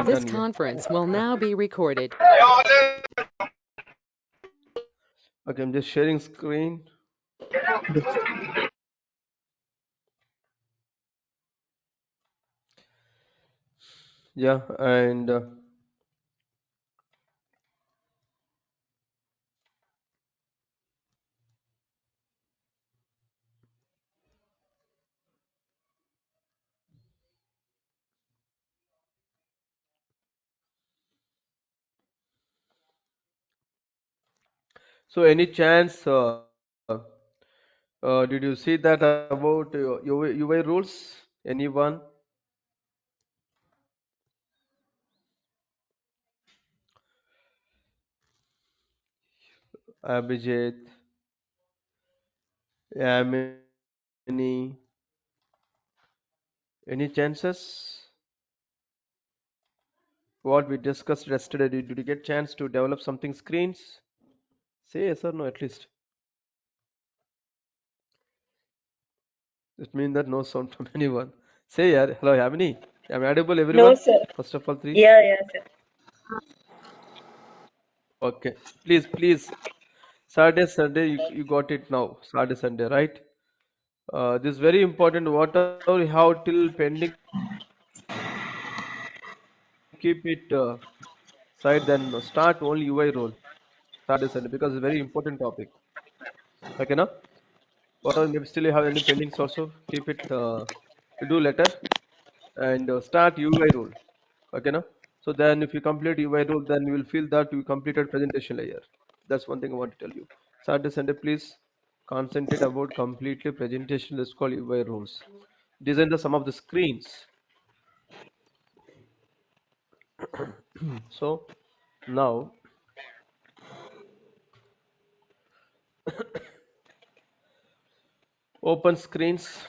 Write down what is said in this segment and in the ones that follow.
This done. Yeah. conference will now be recorded. Okay, I'm just sharing screen. Yeah, and so any chance? Did you see that about UI rules? Anyone? Abhijit, Yamini, any chances? What we discussed yesterday, did you get chance to develop something screens? Say yes or no at least. It means that no sound from anyone. Say yeah. Hello, Yamini. Am I audible, No, everyone? sir. First of all, three. Yeah, yeah, sir. Okay. Please. Saturday, Sunday, you got it now. Saturday, Sunday, right? This is very important. Whatever you have till pending, keep it side. Then start only UI role. Saturday, Sunday, because it's a very important topic. Okay, now? Whatever maybe still you have any pendings also, keep it. You do later and start UI role. Okay, now? So then if you complete UI role, then you will feel that you completed presentation layer. That's one thing I want to tell you. Saturday, Sunday, please concentrate about completely presentation. Let's call UI rules. Design the some of the screens. So now open screens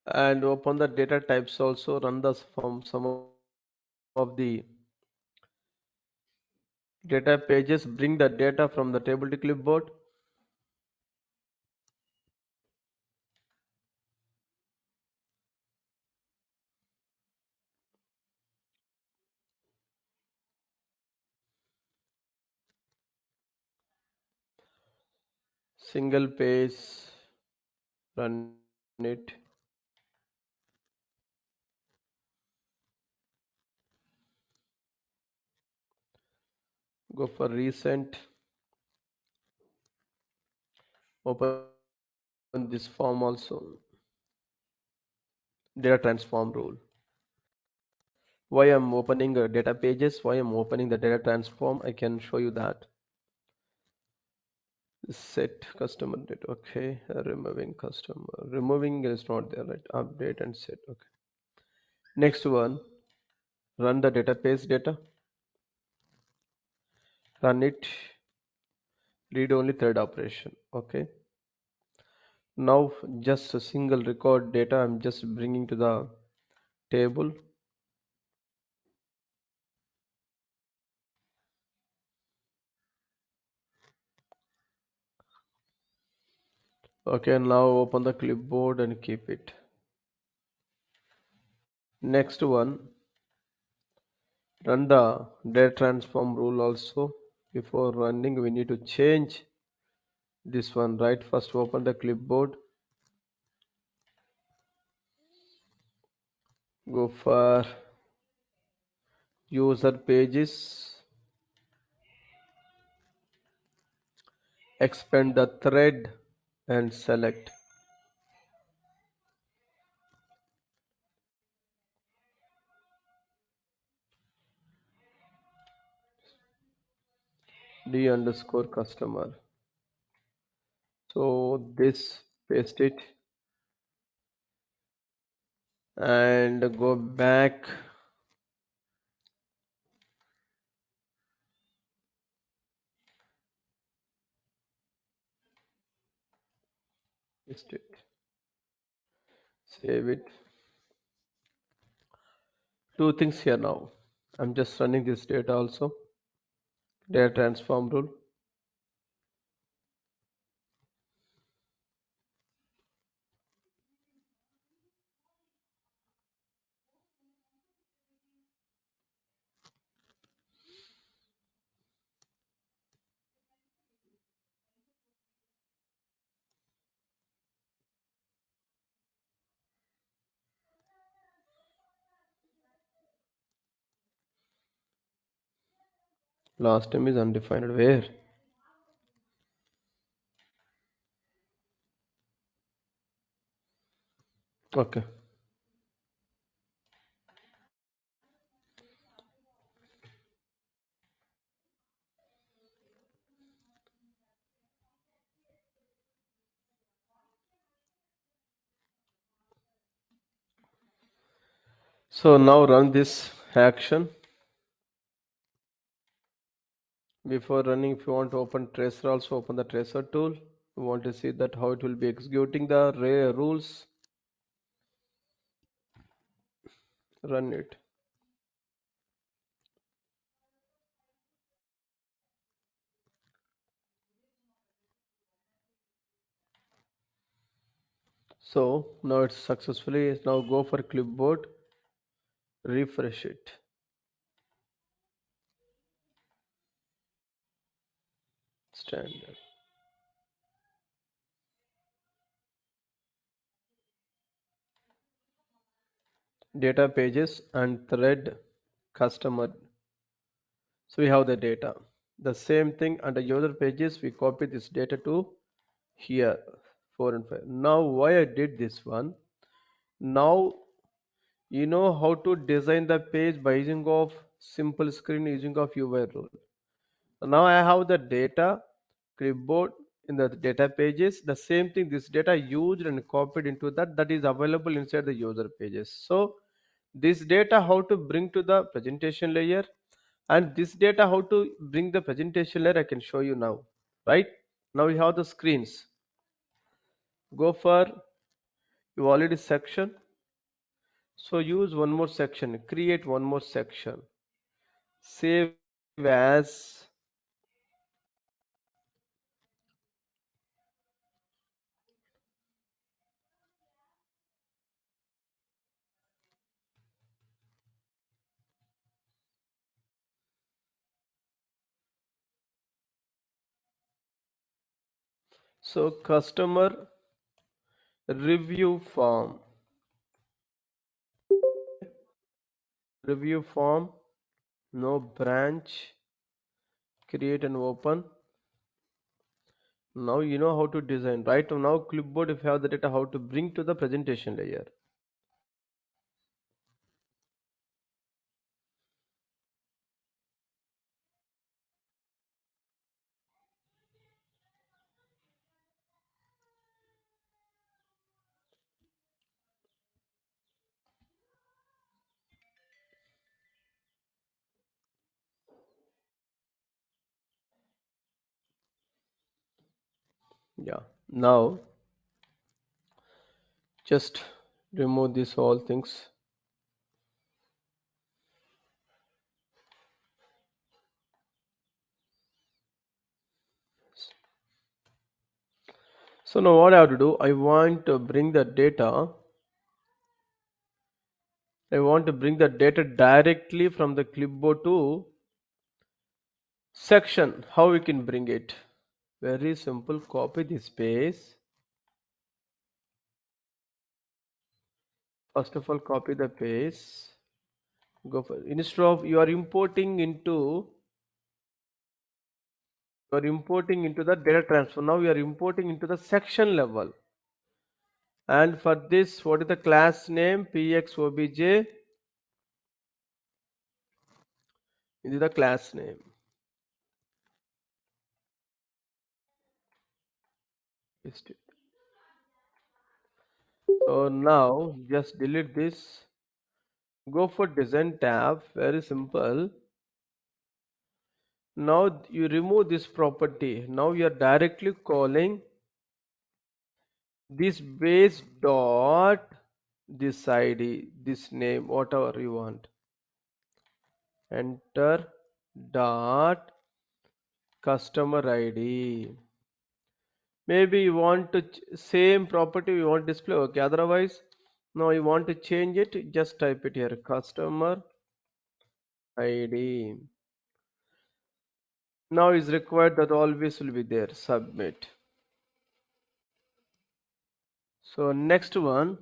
and open the data types also run the from some of the data pages. Bring the data from the table to clipboard. Single page, run it. Go for recent. Open this form also. Data transform rule. Why I'm opening data pages? Why I'm opening the data transform? I can show you that. Set customer data. Okay, removing customer. Removing is not there, right? Update and set. Okay. Next one, run the database data. Run it. Read only third operation. Okay. Now just a single record data. I'm just bringing to the table. Okay, now open the clipboard and keep it. Next one, run the data transform rule also. Before running, we need to change this one, right? First open the clipboard, go for user pages, expand the thread and select. D underscore customer. So this paste it, and go back. Paste it, save it. Two things here now. I'm just running this data also. Data transform rule. Last time is undefined. Where? Okay. So now run this action. Before running, if you want to open tracer, also open the tracer tool. You want to see that how it will be executing the rules. Run it. So now it's successfully. Now go for clipboard, refresh it. Standard. Data pages and thread customer. So we have the data. The same thing under user pages, we copy this data to here, 4 and 5. Now why I did this one? Now you know how to design the page by using of simple screen using of UI rule. Now I have the data clipboard in the data pages. The same thing, this data used and copied into that is available inside the user pages. So this data how to bring to the presentation layer, and this data how to bring the presentation layer I can show you now. Right now we have the screens. Go for you already section. So use one more section, create one more section, save as. So customer review form, review form, no branch, create and open. Now you know how to design, right? Now clipboard, if you have the data, how to bring to the presentation layer. Yeah. Now just remove this all things. So now what I have to do, I want to bring the data. I want to bring the data directly from the clipboard to section. How we can bring it? Very simple. Copy this space. First of all, copy the paste. Go for instead of you are importing into the data transfer. Now we are importing into the section level. And for this, what is the class name? pxobj. This is the class name. Paste it. So now just delete this. Go for design tab. Very simple. Now you remove this property. Now you are directly calling this base dot this ID, this name, whatever you want. Enter dot customer ID. Maybe you want to same property you want display. Okay, otherwise, no, you want to change it. Just type it here. Customer ID. Now is required that always will be there. Submit. So next one,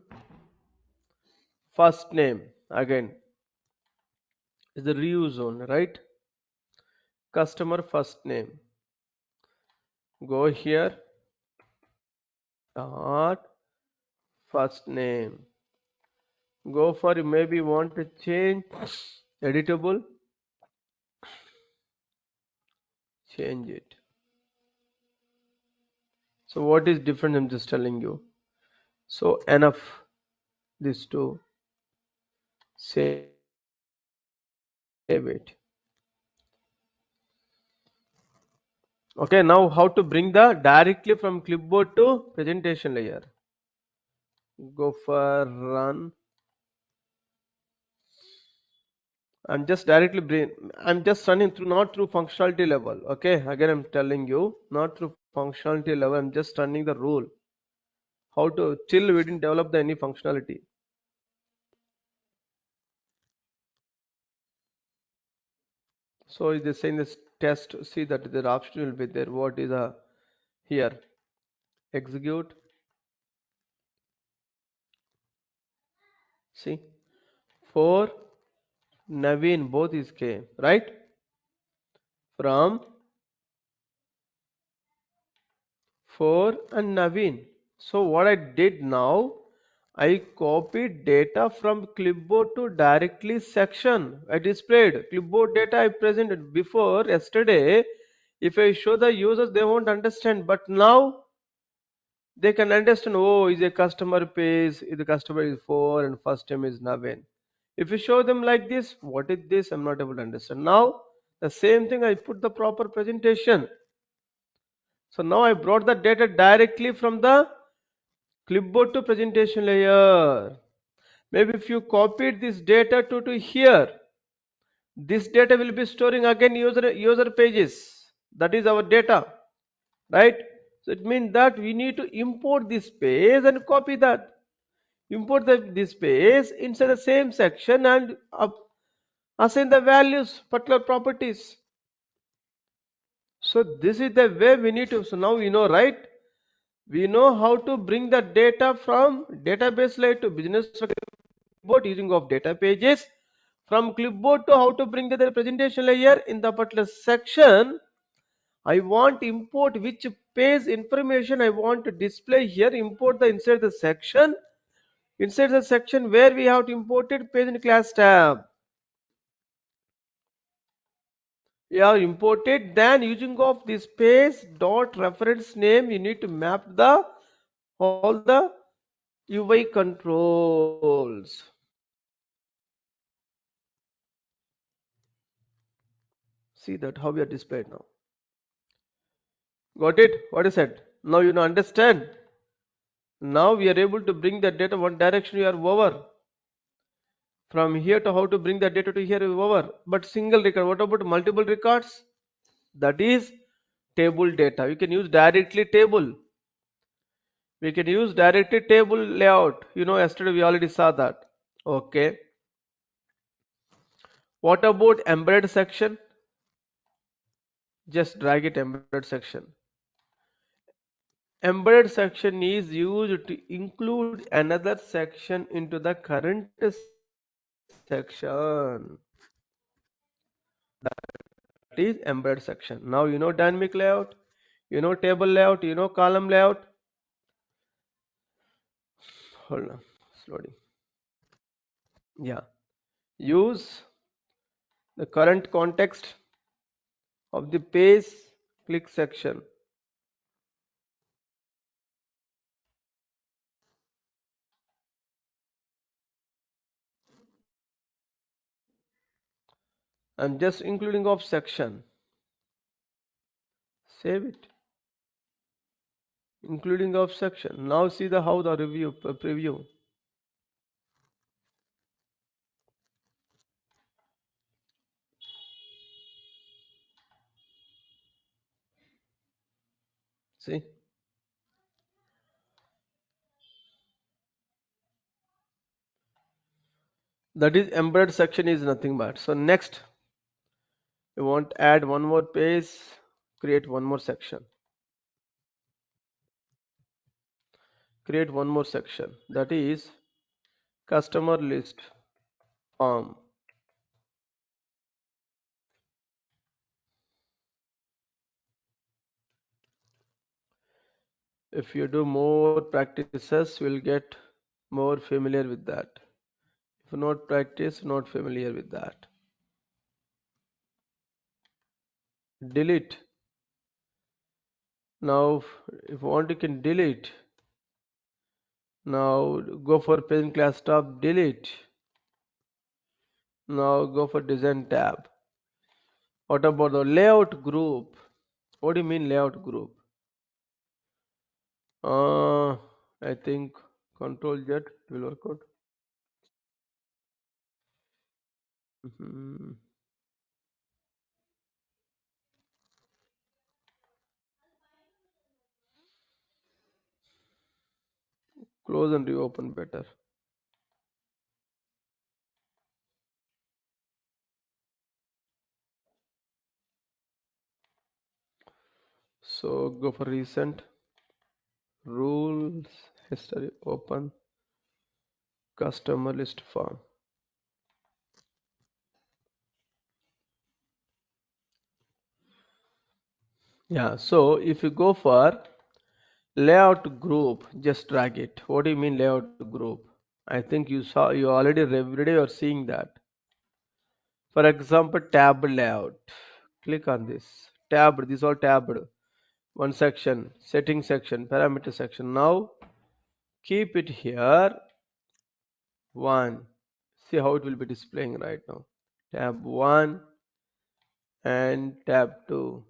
first name again is the reuse zone, right? Customer first name. Go here. Dot first name. Go for maybe want to change editable. Change it. So what is different? I'm just telling you. So enough. This to save it. Okay, now how to bring the directly from clipboard to presentation layer. Go for run. I'm just running through, not through functionality level. Okay, again I'm telling you, not through functionality level. I'm just running the rule. How to till we didn't develop the any functionality. So it is saying this test. See that the option will be there. What is a here? Execute. See, for Naveen both is K, right? From for and Naveen. So what I did now, I copied data from clipboard to directly section. I displayed clipboard data I presented before yesterday. If I show the users, they won't understand. But now they can understand. Oh, is a customer pays. The customer is for and first name is Naveen. If you show them like this, what is this? I'm not able to understand. Now the same thing. I put the proper presentation. So now I brought the data directly from the clipboard to presentation layer. Maybe if you copied this data to here, this data will be storing again user pages. That is our data, right? So it means that we need to import this page and copy that. Import this page inside the same section and assign the values, particular properties. So this is the way we need to. So now we know, right? We know how to bring the data from database layer to business clipboard using of data pages. From clipboard to how to bring the presentation layer in the particular section. I want to import which page information I want to display here. Import the inside the section. Inside the section where we have to import it page and class tab. We have imported. Then using of this page dot reference name, you need to map the all the UI controls. See that how we are displayed now. Got it? What is it? Now you know understand. Now we are able to bring the data one direction. We are over. From here to how to bring the data to here is over. But single record. What about multiple records? That is table data. We can use directly table. We can use directly table layout. You know, yesterday we already saw that. Okay. What about embedded section? Just drag it embedded section. Embedded section is used to include another section into the current section. That is embedded section. Now you know dynamic layout, you know table layout, you know column layout. Hold on, slowly. Yeah. Use the current context of the page click section. I'm just including of section. Save it. Including of section. Now see the how the review preview. See, that is embedded section is nothing but. So next, you want to add one more page, create one more section. Create one more section. That is customer list form. If you do more practices, you'll get more familiar with that. If not practice, not familiar with that. Delete. Now, if you want, you can delete. Now, go for parent class tab, delete. Now, go for design tab. What about the layout group? What do you mean layout group? I think Control Z will work out. Mhm. Close and reopen better. So go for recent rules history open customer list form. Yeah, so if you go for layout group, just drag it. What do you mean layout group? I think you already every day you're seeing that. For example, tab layout. Click on this. Tabbed, this all tabbed. One section, setting section, parameter section. Now keep it here. One. See how it will be displaying right now. Tab 1 and tab 2.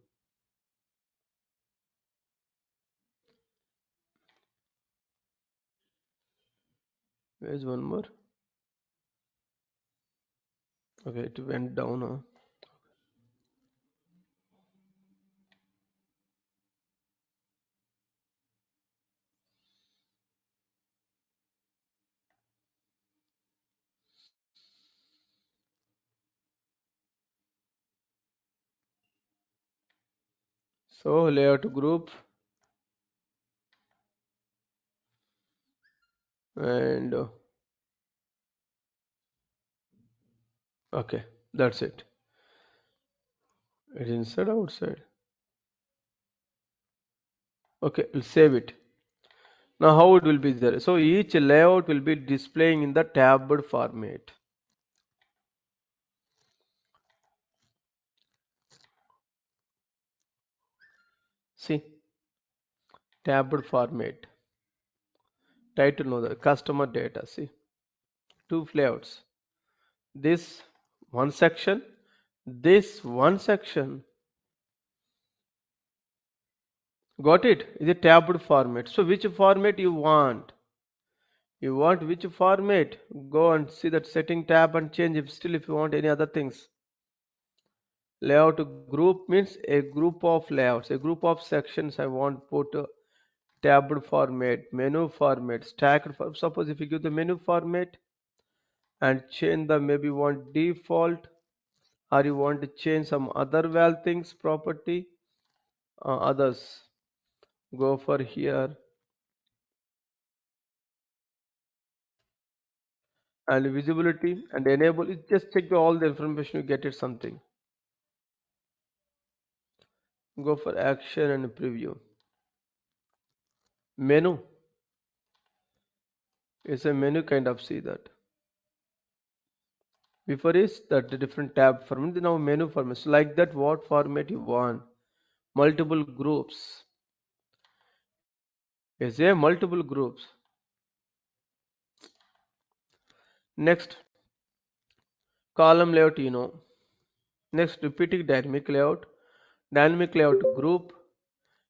Where's one more? Okay, it went down. Huh? So layout group and okay, that's it. It's inside outside. Okay, we'll save it. Now how it will be there? So each layout will be displaying in the tabbed format. See, tabbed format. Title know the customer data. See, two layouts. This one section, this one section. Got it? Is a tabbed format. So which format you want? You want which format? Go and see that setting tab and change if you want any other things. Layout group means a group of layouts, a group of sections I want put tabbed format, menu format, stacked format. Suppose if you give the menu format and change the maybe want default or you want to change some other val things property, others. Go for here and visibility and enable it. Just check all the information you get it something. Go for action and preview. Menu is a menu kind of see that. Before is that the different tab format, now menu format. So like that, what format you want? Multiple groups. Is a multiple groups. Next, column layout, you know. Next, repeating dynamic layout group,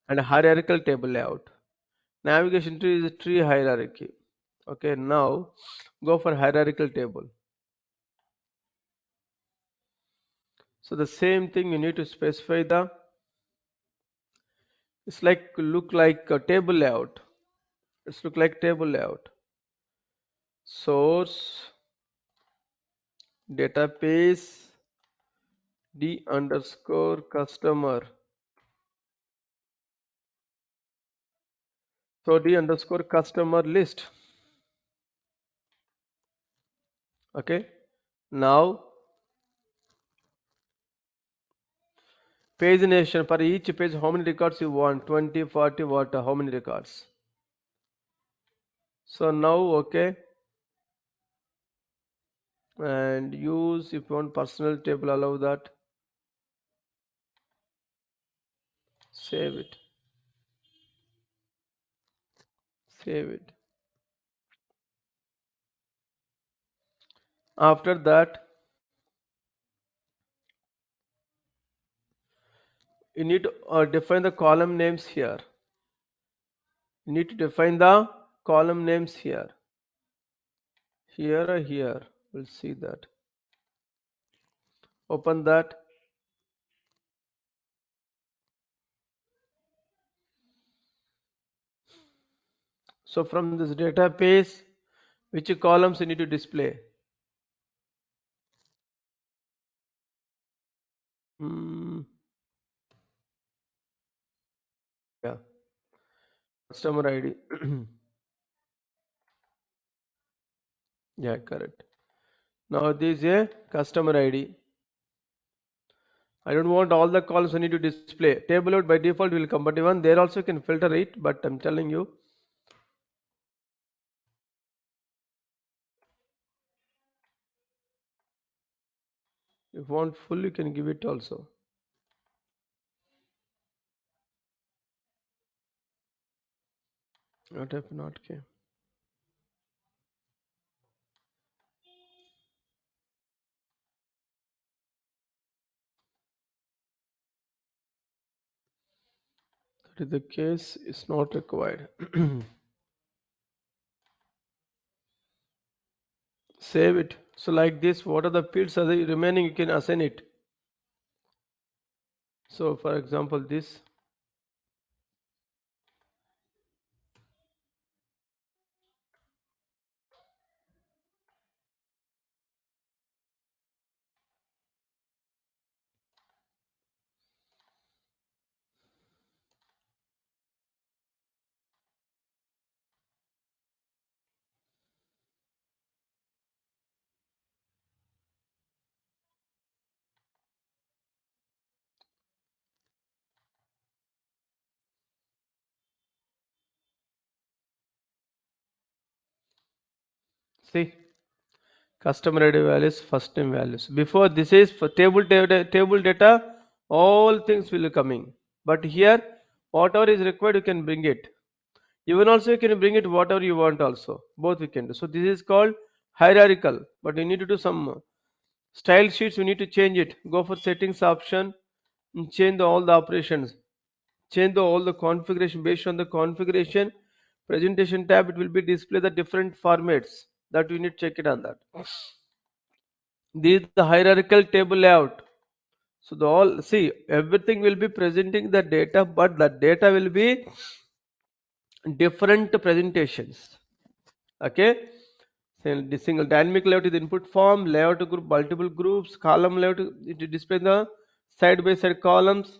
and hierarchical table layout. Navigation tree is a tree hierarchy. Okay, now go for hierarchical table. So the same thing you need to specify the, it's like look like a table layout. It's look like table layout. Source database d underscore customer. So d underscore customer list. Okay. Now pagination, for each page how many records you want, 20, 40, what, how many records. So now okay, and use if you want personal table, allow that, save it, save it. After that you need to define the column names here. You need to define the column names here, here or here. We'll see that. Open that. So from this database, which columns you need to display? Hmm, yeah, customer ID. Yeah, correct. Now this is a customer ID. I don't want all the columns I need to display. Table out by default will come, but even there also you can filter it. But I'm telling you, if you want full, you can give it also. Not if not okay. That is the case. It's not required. Save it. So like this, what are the fields are the remaining? You can assign it. So for example, this. See, customer ID values, first name values. Before this is for table data, all things will be coming. But here, whatever is required, you can bring it. Even also you can bring it whatever you want also. Both we can do. So this is called hierarchical. But you need to do some style sheets. You need to change it. Go for settings option and change all the operations. Change all the configuration based on the configuration. Presentation tab, it will be display the different formats that you need to check it on that. This is the hierarchical table layout. So the all see everything will be presenting the data, but the data will be different presentations. Okay. So the single dynamic layout is the input form, layout group, multiple groups, column layout, it display the side by side columns,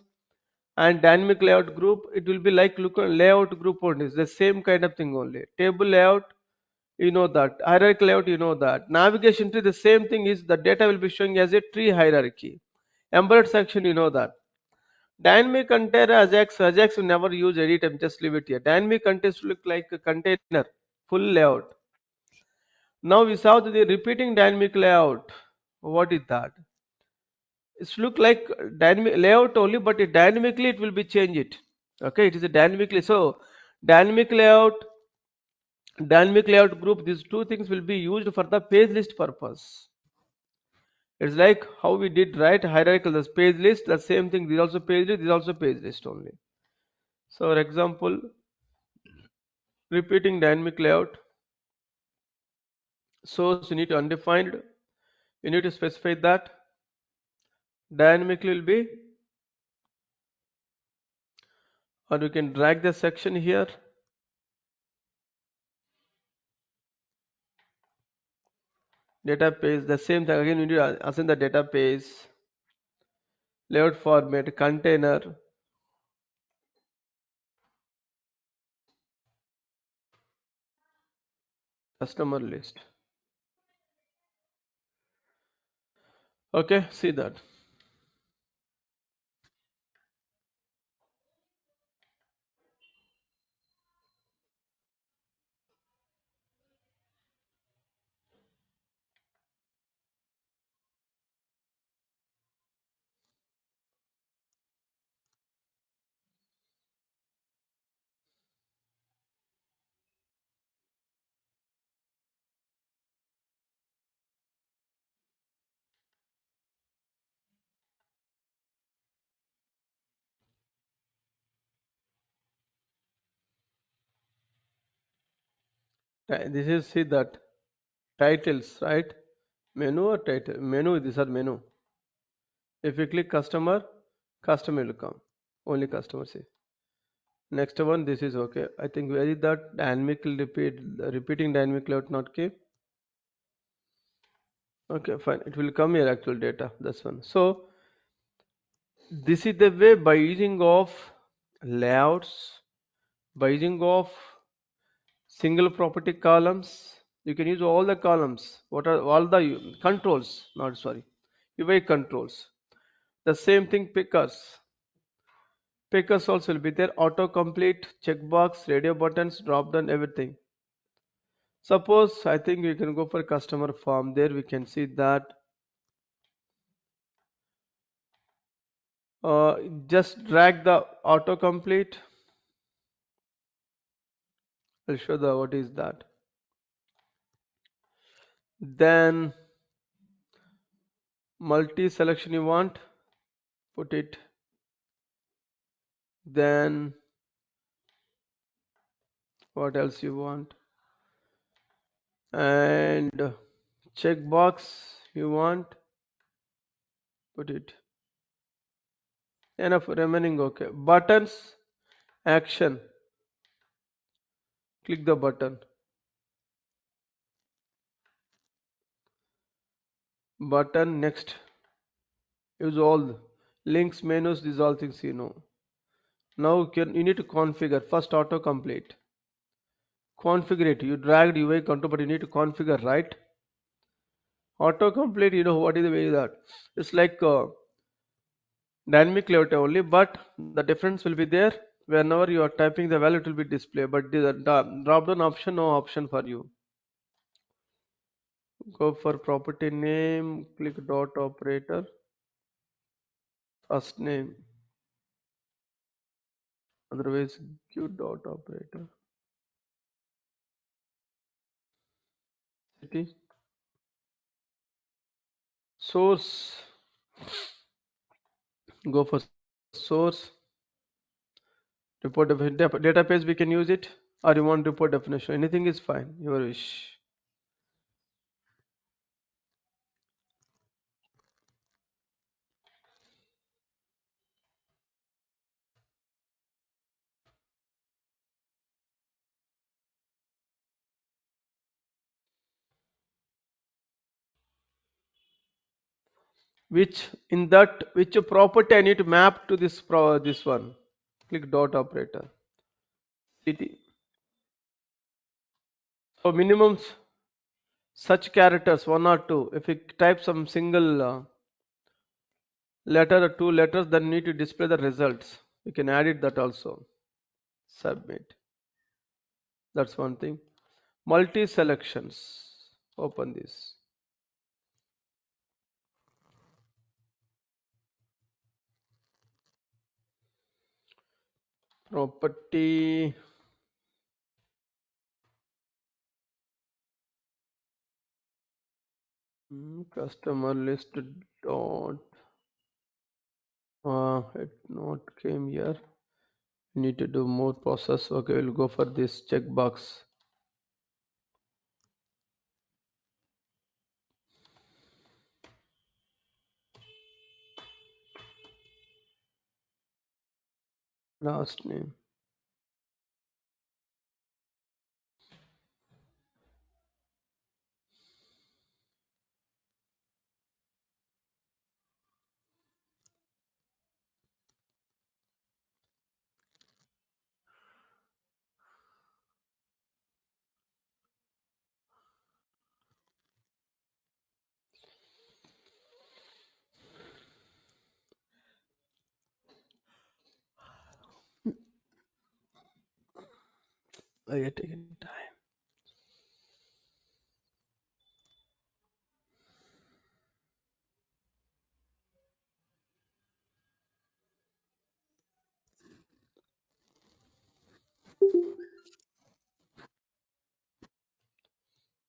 and dynamic layout group, it will be like look at layout group only. It's the same kind of thing only. Table layout, you know that. Hierarchy layout, you know that. Navigation tree, the same thing is the data will be showing as a tree hierarchy. Embedded section, you know that. Dynamic container Ajax we never use edit, I'm just leave it here. Dynamic contains look like a container, full layout. Now we saw the repeating dynamic layout. What is that? It's look like dynamic layout only, but it dynamically it will be change it. Okay, it is a dynamically. So dynamic layout, dynamic layout group, these two things will be used for the page list purpose. It's like how we did right hierarchical, the page list, the same thing. This is also page list, this is also page list only. So, for example, repeating dynamic layout. Source you need to undefined. You need to specify that dynamically will be, or we can drag the section here. Database, the same thing again. You need to assign the database layout format container customer list. Okay, see that. This is see that titles, right? Menu or title? Menu. These are menu. If you click customer, customer will come. Only customer see. Next one, this is okay. I think where is that dynamic repeating dynamic layout not keep? Okay, fine. It will come here actual data. That's one. So this is the way by using of layouts, by using of single property columns, you can use all the columns. What are all the controls? Not sorry, UI controls. The same thing pickers. Pickers also will be there. Autocomplete, checkbox, radio buttons, drop down, everything. Suppose I think we can go for customer form. There we can see that just drag the autocomplete. I'll show the what is that. Then multi selection you want, put it. Then what else you want? And checkbox you want, put it. Enough remaining okay. Buttons, action. Click the button. Button next. Use all links, menus, these all things you know. Now you need to configure first autocomplete. Configure it. You dragged UI control, but you need to configure right. Autocomplete, you know what is the way that it's like dynamic layout only, but the difference will be there. Whenever you are typing the value, it will be displayed, but the drop down option, no option for you. Go for property name, click dot operator, first name, otherwise give dot operator. City, source, go for source, report database we can use it, or you want report definition, anything is fine, your wish. Which in that which property I need to map to this one. Click dot operator. City. So minimum such characters one or two. If you type some single letter or two letters, then need to display the results. You can add it that also. Submit. That's one thing. Multi selections. Open this. Property. Customer list dot it not came here. Need to do more process. Okay, we'll go for this checkbox. Last name. I are taking time.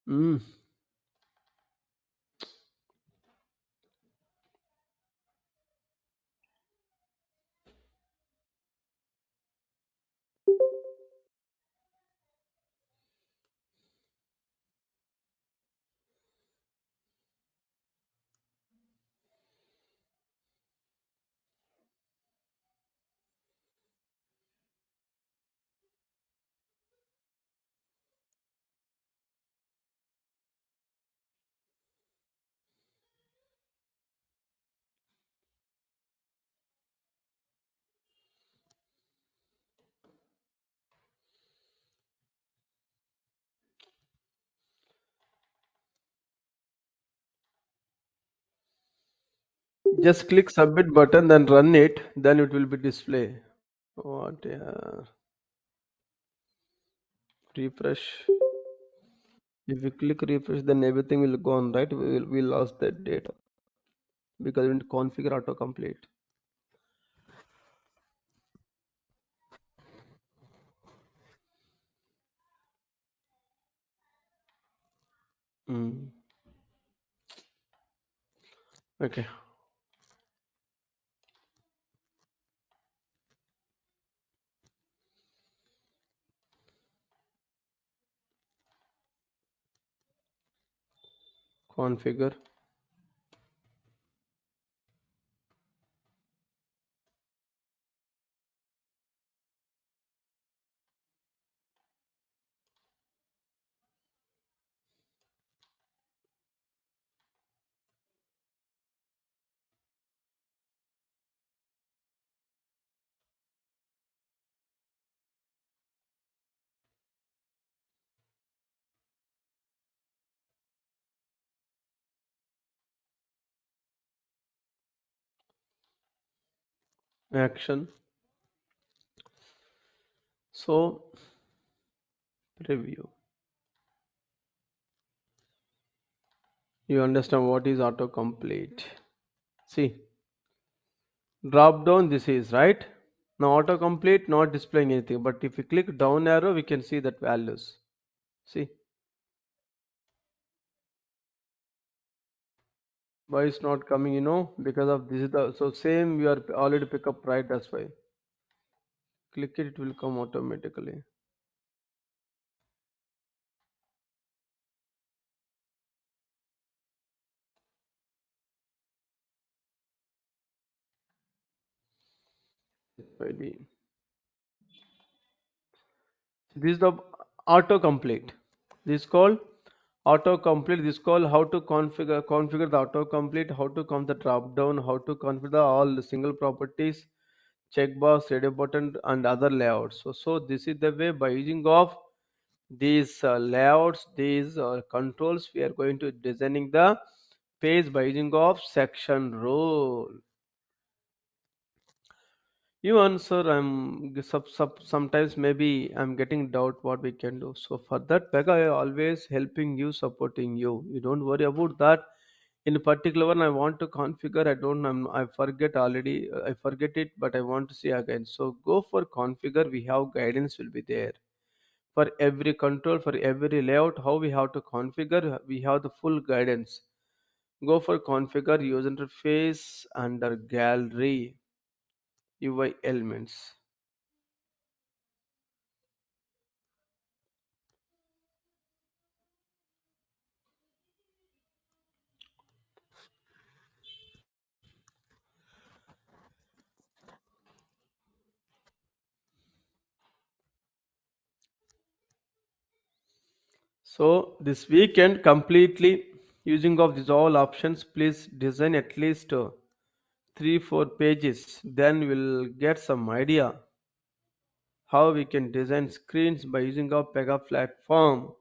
Mm. Just click submit button, then run it, then it will be display. What? Refresh. If we click refresh, then everything will go on, right? We lost that data because we didn't configure autocomplete. Mm. Okay. Configure action. So review. You understand what is autocomplete? See, drop down. This is right. Now autocomplete not displaying anything, but if you click down arrow, we can see that values. See, why it's not coming? Because of this is the so same you are already pick up right. That's why. Click it, it will come automatically. ID. This is the autocomplete. This is called autocomplete. This is called how to configure the autocomplete, how to come the drop down, how to configure all the single properties, checkbox, radio button, and other layouts. So this is the way by using of these layouts, these controls, we are going to designing the page by using of section rule. You answer. Sometimes maybe I'm getting doubt what we can do. So for that, Pega, I always helping you, supporting you. You don't worry about that. In particular one, I want to configure. I don't. I forget already. I forget it, but I want to see again. So go for configure. We have guidance will be there for every control, for every layout. How we have to configure. We have the full guidance. Go for configure user interface under gallery UI elements. So this weekend completely using of these all options, please design at least 3 4 pages. Then we'll get some idea how we can design screens by using our Pega platform.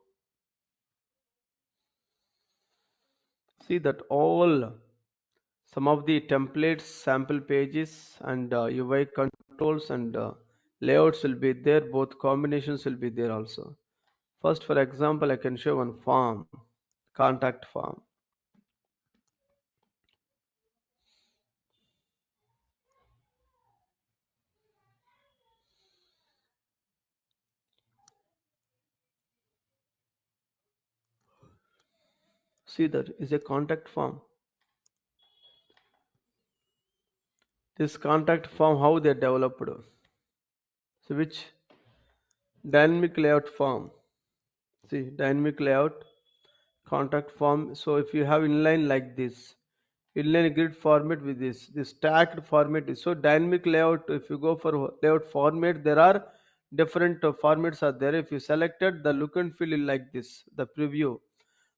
See that all some of the templates, sample pages, and UI controls and layouts will be there. Both combinations will be there also. First, for example, I can show one form, contact form. See that is a contact form. This contact form, how they developed. So which dynamic layout form? See dynamic layout contact form. So if you have inline like this, inline grid format with this stacked format is so dynamic layout. If you go for layout format, there are different formats are there. If you selected the look and feel like this, the preview.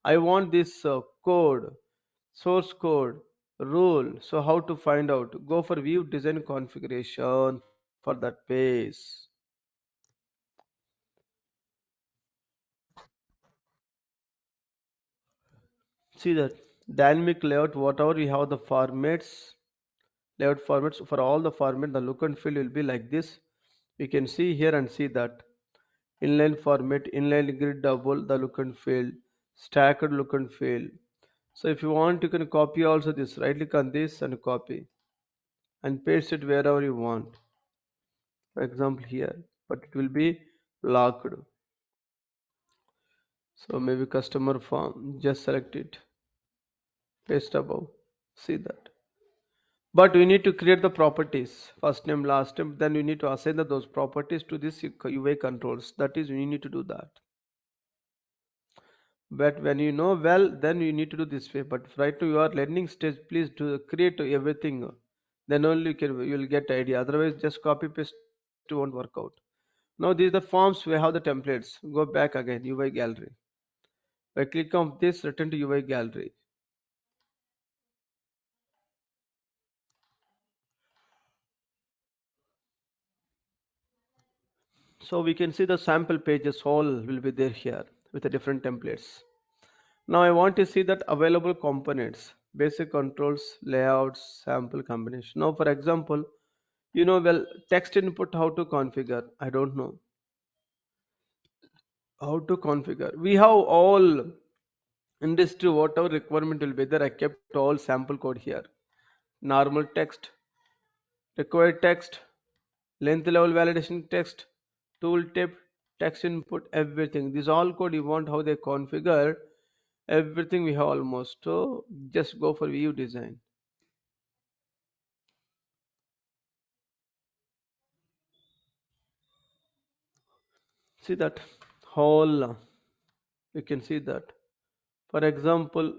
I want this code, source code, rule. So how to find out? Go for view design configuration for that page. See that dynamic layout, whatever we have the formats, layout formats for all the format, the look and feel will be like this. We can see here and see that inline format, inline grid double, the look and feel, stacked look and feel. So if you want, you can copy also this. Right click on this and copy and paste it wherever you want. For example, here, but it will be locked. So maybe customer form. Just select it, paste above. See that. But we need to create the properties, first name, last name. Then we need to assign those properties to this UA controls. That is, we need to do that. But when you know well, then you need to do this way. But right now you are learning stage, please do create everything. Then only you will get idea. Otherwise, just copy paste won't work out. Now these are the forms. We have the templates. Go back again. UI gallery. I click on this. Return to UI gallery. So we can see the sample pages. All will be there here with the different templates. Now I want to see that available components, basic controls, layouts, sample combination. Now for example, well, text input how to configure. I don't know how to configure. We have all industry whatever requirement will be there. I kept all sample code here. Normal text, required text, length level validation text, tooltip, text input, everything. This all code you want how they configure. Everything we have almost. So just go for view design. See that whole you can see that. For example,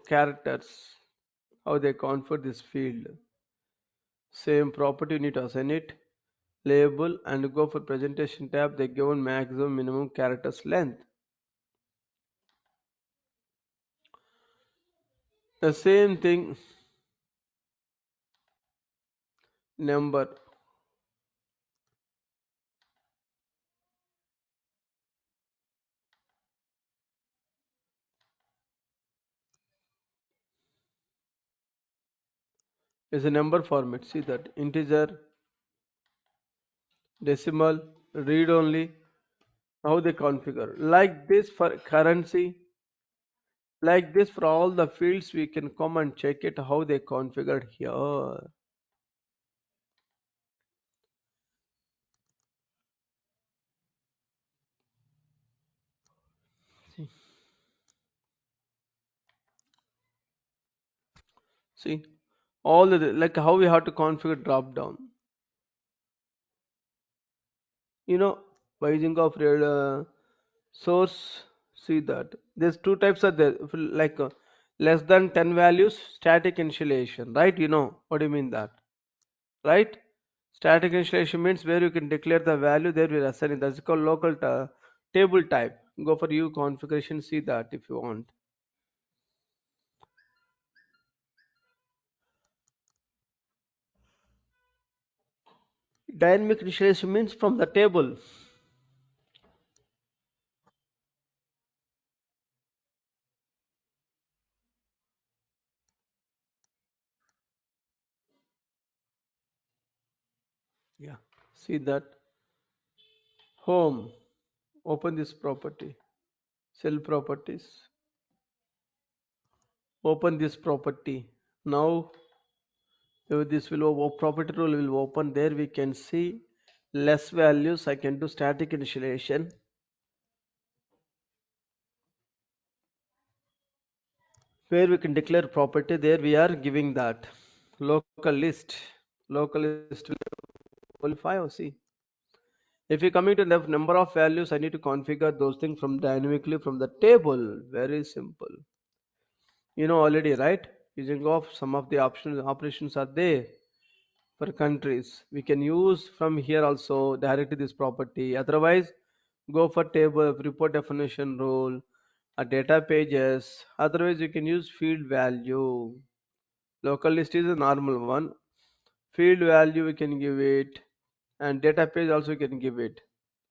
characters, how they convert this field. Same property you need to assign it, label and go for presentation tab. They given maximum minimum characters length. The same thing number is a number format. See that integer, decimal, read only. How they configure like this for currency, like this for all the fields. We can come and check it how they configured here. See. See, all the like how we have to configure drop down. You know, by using of source, see that there's two types of there like less than 10 values static initialization, right? You know what do you mean that, right? Static initialization means where you can declare the value there we're assigning. That's called local table type. Go for you configuration, see that if you want. Dynamic initialization means from the table. Yeah, see that home. Open this property, cell properties. Open this property. Now this will property rule will open there. We can see less values. I can do static initialization where we can declare property. There we are giving that local list. Local list will 5. See, if you coming to the number of values, I need to configure those things from dynamically from the table. Very simple. You know already, right? Using of some of the options operations are there for countries. We can use from here also directly this property. Otherwise, go for table report definition rule or data pages. Otherwise, you can use field value. Local list is a normal one. Field value we can give it, and data page also we can give it.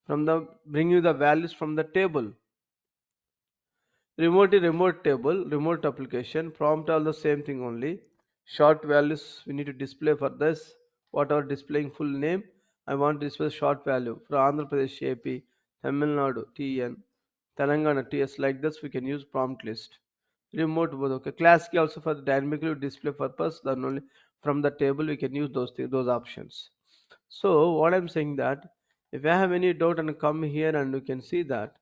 From the bring you the values from the table. Remote table, remote application, prompt all the same thing only. Short values we need to display for this. Whatever displaying full name, I want to display short value. For Andhra Pradesh AP, Tamil Nadu TN, Telangana TS like this we can use prompt list. Remote both okay. Class key also for the dynamically display purpose. Then only from the table we can use those those options. So what I'm saying that if I have any doubt and come here and you can see that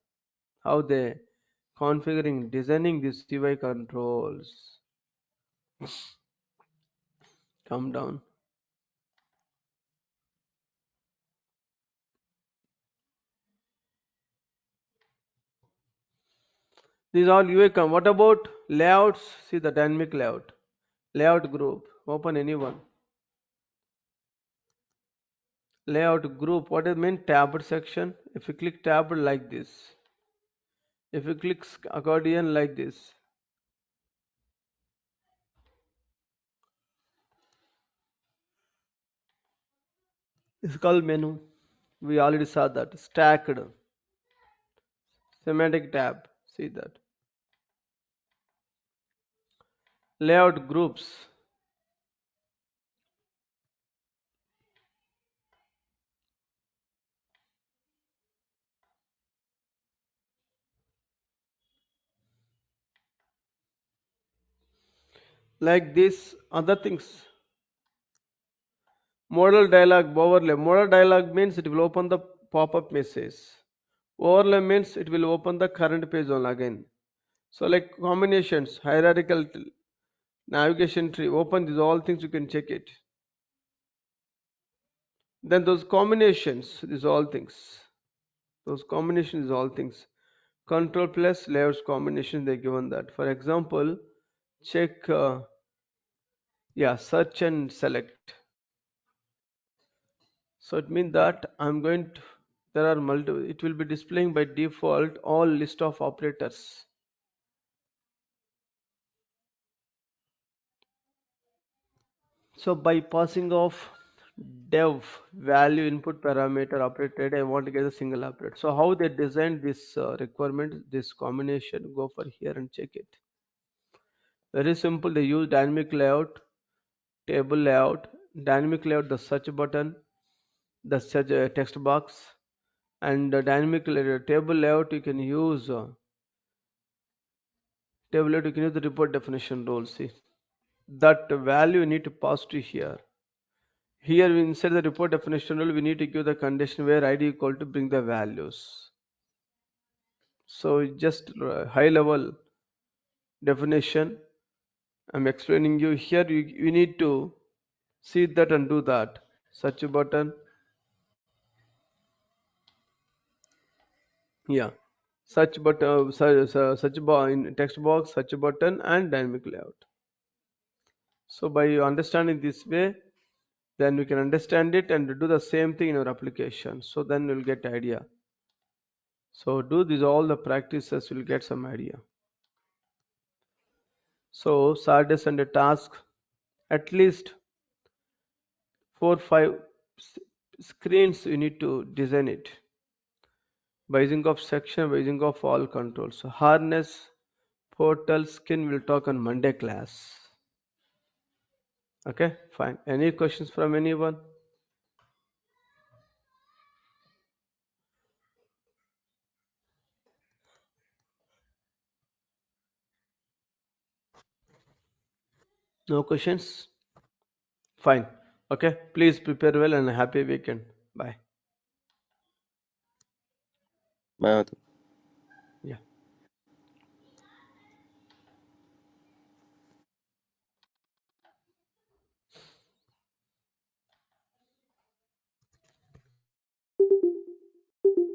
how they configuring designing these UI controls. Come down. These all UI what about layouts? See the dynamic layout. Layout group. Open anyone. Layout group. What does it mean? Tabbed section. If you click tabbed like this. If you click accordion like this. It's called menu. We already saw that. Stacked. Semantic tab. See that. Layout groups. Like this. Other things. Modal dialog overlay. Modal dialog means it will open the pop-up message. Overlay means it will open the current page on again. So like combinations, hierarchical navigation tree, open these all things you can check it. Then those combinations, these all things. Those combinations, all things. Control plus layers combination they given that. For example, check yeah, search and select. So it means that I'm going to there are multiple it will be displaying by default all list of operators. So by passing of dev value input parameter operated, I want to get a single operator. So how they designed this requirement, this combination, go for here and check it. Very simple. They use dynamic layout, table layout, dynamic layout, the search button, the search text box, and dynamic table layout. You can use table layout. You can use the report definition rule. See that value you need to pass to here. Here inside the report definition rule, we need to give the condition where id equal to bring the values. So just high level definition I'm explaining you here. You need to see that and do that. Search button. Yeah. Search button, search bar in text box, search button, and dynamic layout. So by understanding this way, then we can understand it and do the same thing in our application. So then we'll get idea. So do these all the practices, you'll get some idea. So Sardis and a task, at least 4 5 screens you need to design it by using of section, by using of all controls. So harness, portal, skin will talk on Monday class. Okay, fine. Any questions from anyone? No questions? Fine. Okay, please prepare well and happy weekend. Bye. Bye.